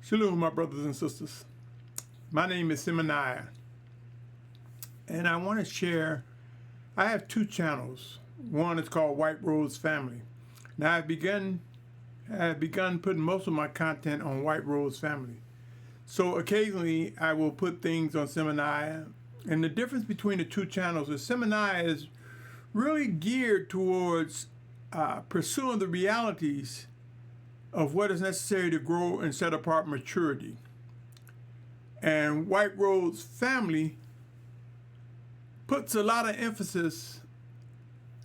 Shalom, my brothers and sisters. My name is Symmanayah, and I want to share. I have two channels. One is called White Rose Family. Now I've begun putting most of my content on White Rose Family. So occasionally I will put things on Symmanayah, and the difference between the two channels is Symmanayah is really geared towards pursuing the realities of what is necessary to grow and set apart maturity. And White Rose Family puts a lot of emphasis,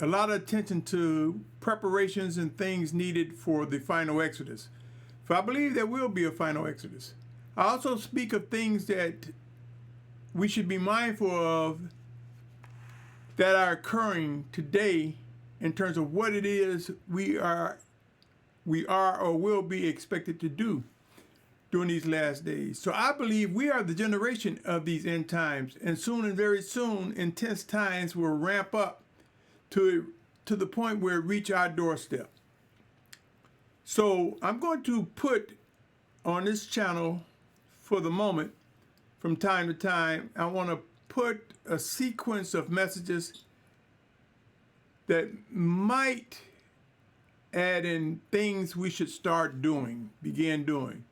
a lot of attention to preparations and things needed for the final Exodus. For I believe there will be a final Exodus. I also speak of things that we should be mindful of that are occurring today in terms of what it is we are or will be expected to do during these last days. So I believe we are the generation of these end times, and soon and very soon, intense times will ramp up to the point where it reach our doorstep. So I'm going to put on this channel for the moment, from time to time, I want to put a sequence of messages that might add in things we should begin doing.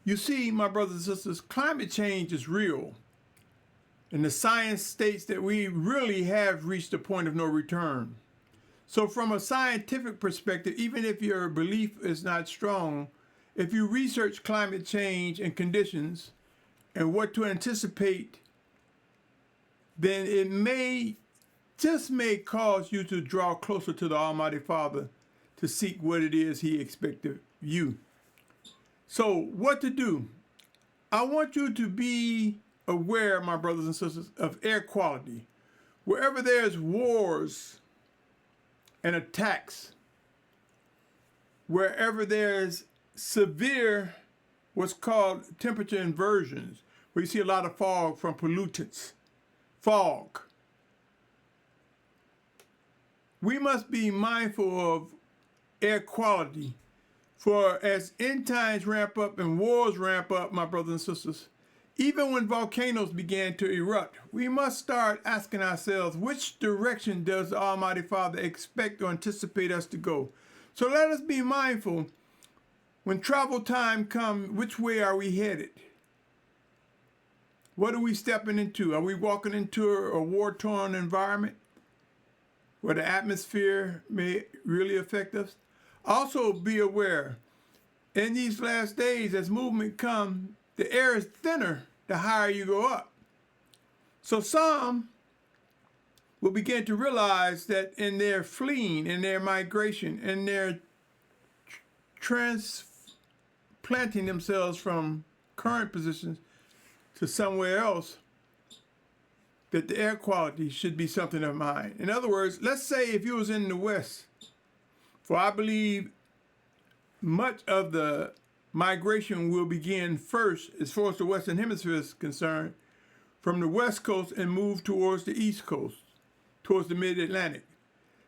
You see, my brothers and sisters, climate change is real. And the science states that we really have reached a point of no return. So from a scientific perspective, even if your belief is not strong, if you research climate change and conditions and what to anticipate, then it may cause you to draw closer to the Almighty Father to seek what it is He expects of you. So what to do? I want you to be aware, my brothers and sisters, of air quality. Wherever there's wars and attacks, wherever there's severe what's called temperature inversions, where you see a lot of fog from pollutants, we must be mindful of air quality. For as end times ramp up and wars ramp up, my brothers and sisters, even when volcanoes began to erupt, we must start asking ourselves, which direction does the Almighty Father expect or anticipate us to go? So let us be mindful, when travel time comes, which way are we headed? What are we stepping into? Are we walking into a war-torn environment where the atmosphere may really affect us? Also be aware, in these last days, as movement comes, the air is thinner the higher you go up. So some will begin to realize that in their fleeing, in their migration, in their transplanting themselves from current positions to somewhere else, that the air quality should be something of mine. In other words, let's say if you was in the West, for I believe much of the migration will begin first, as far as the Western Hemisphere is concerned, from the West Coast and move towards the East Coast, towards the Mid-Atlantic.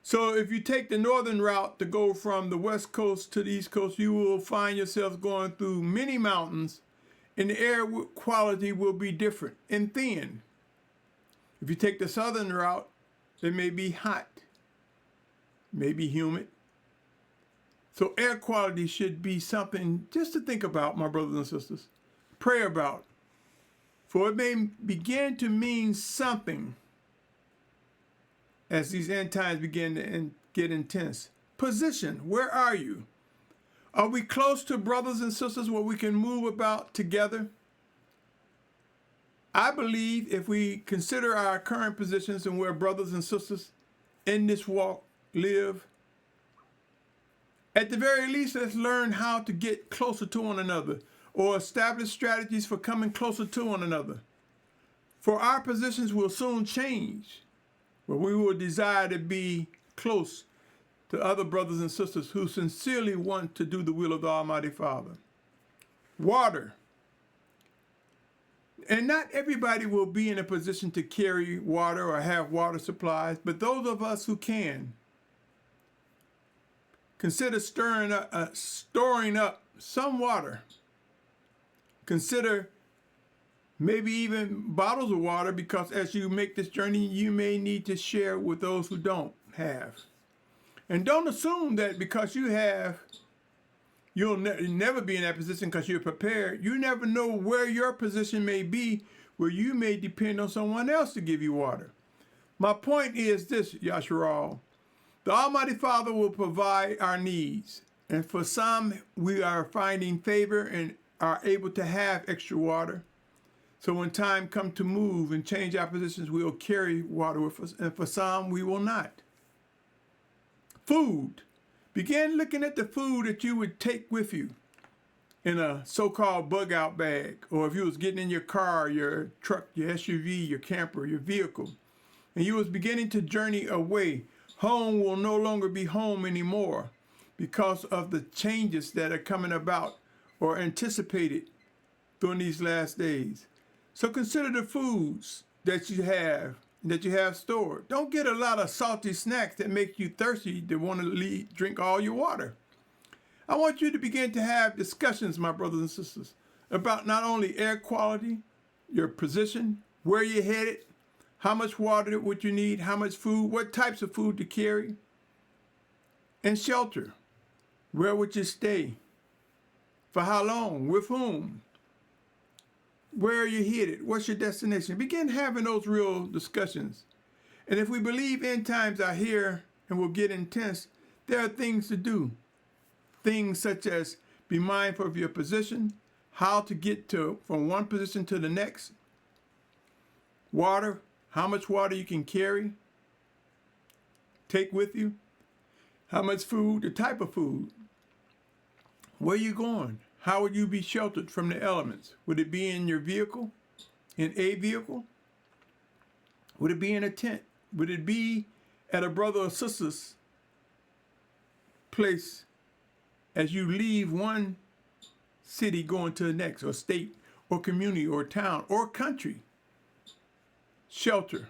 So if you take the northern route to go from the West Coast to the East Coast, you will find yourself going through many mountains, and the air quality will be different and thin. If you take the southern route, it may be hot, maybe humid. So air quality should be something just to think about, my brothers and sisters. Pray about. For it may begin to mean something as these end times begin to get intense. Position, where are you? Are we close to brothers and sisters where we can move about together? I believe if we consider our current positions and where brothers and sisters in this walk live, at the very least, let's learn how to get closer to one another or establish strategies for coming closer to one another. For our positions will soon change, but we will desire to be close to other brothers and sisters who sincerely want to do the will of the Almighty Father. Water. And not everybody will be in a position to carry water or have water supplies, but those of us who can, consider storing up some water. Consider maybe even bottles of water, because as you make this journey, you may need to share with those who don't have. And don't assume that because you have, you'll never be in that position because you're prepared. You never know where your position may be, where you may depend on someone else to give you water. My point is this, Yahuah. The Almighty Father will provide our needs. And for some, we are finding favor and are able to have extra water. So when time comes to move and change our positions, we'll carry water with us. And for some, we will not. Food. Begin looking at the food that you would take with you in a so-called bug-out bag, or if you was getting in your car, your truck, your SUV, your camper, your vehicle, and you was beginning to journey away. Home will no longer be home anymore because of the changes that are coming about or anticipated during these last days. So consider the foods that you have stored. Don't get a lot of salty snacks that make you thirsty to want to drink all your water. I want you to begin to have discussions, my brothers and sisters, about not only air quality, your position, where you're headed, how much water would you need, how much food, what types of food to carry, and shelter. Where would you stay? For how long? With whom? Where are you headed? What's your destination? Begin having those real discussions. And if we believe end times are here and will get intense, there are things to do. Things such as be mindful of your position, how to get from one position to the next, water, how much water you can carry, take with you, how much food, the type of food, where you going, how would you be sheltered from the elements? Would it be in your vehicle, in a vehicle? Would it be in a tent? Would it be at a brother or sister's place as you leave one city going to the next, or state, or community, or town, or country? Shelter.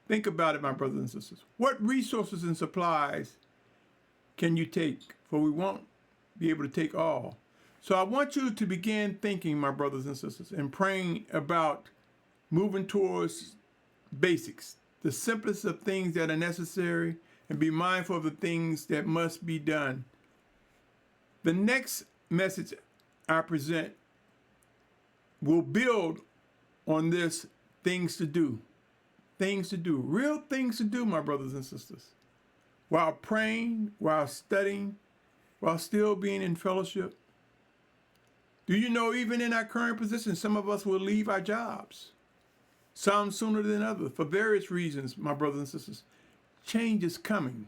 Think about it, my brothers and sisters. What resources and supplies can you take? For we won't be able to take all. So I want you to begin thinking, my brothers and sisters, and praying about moving towards basics, the simplest of things that are necessary, and be mindful of the things that must be done. The next message I present will build on this things to do, real things to do, my brothers and sisters, while praying, while studying, while still being in fellowship. Do you know, even in our current position, some of us will leave our jobs, some sooner than others, for various reasons, my brothers and sisters. Change is coming.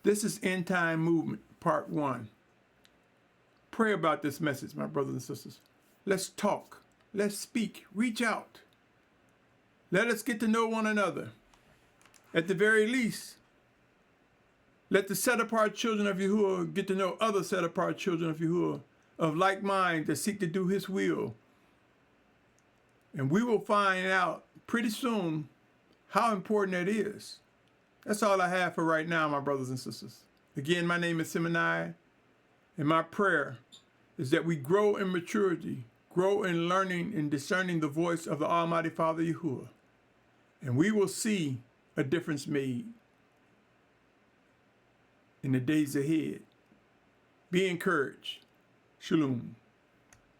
This is End Time Movement, Part 1. Pray about this message, my brothers and sisters. Let's talk. Let's speak. Reach out. Let us get to know one another. At the very least, let the set-apart children of Yahuah get to know other set-apart children of Yahuah of like mind that seek to do his will. And we will find out pretty soon how important that is. That's all I have for right now, my brothers and sisters. Again, my name is Symmanayah, and my prayer is that we grow in maturity, grow in learning and discerning the voice of the Almighty Father Yahuah, and we will see a difference made in the days ahead. Be encouraged. Shalom.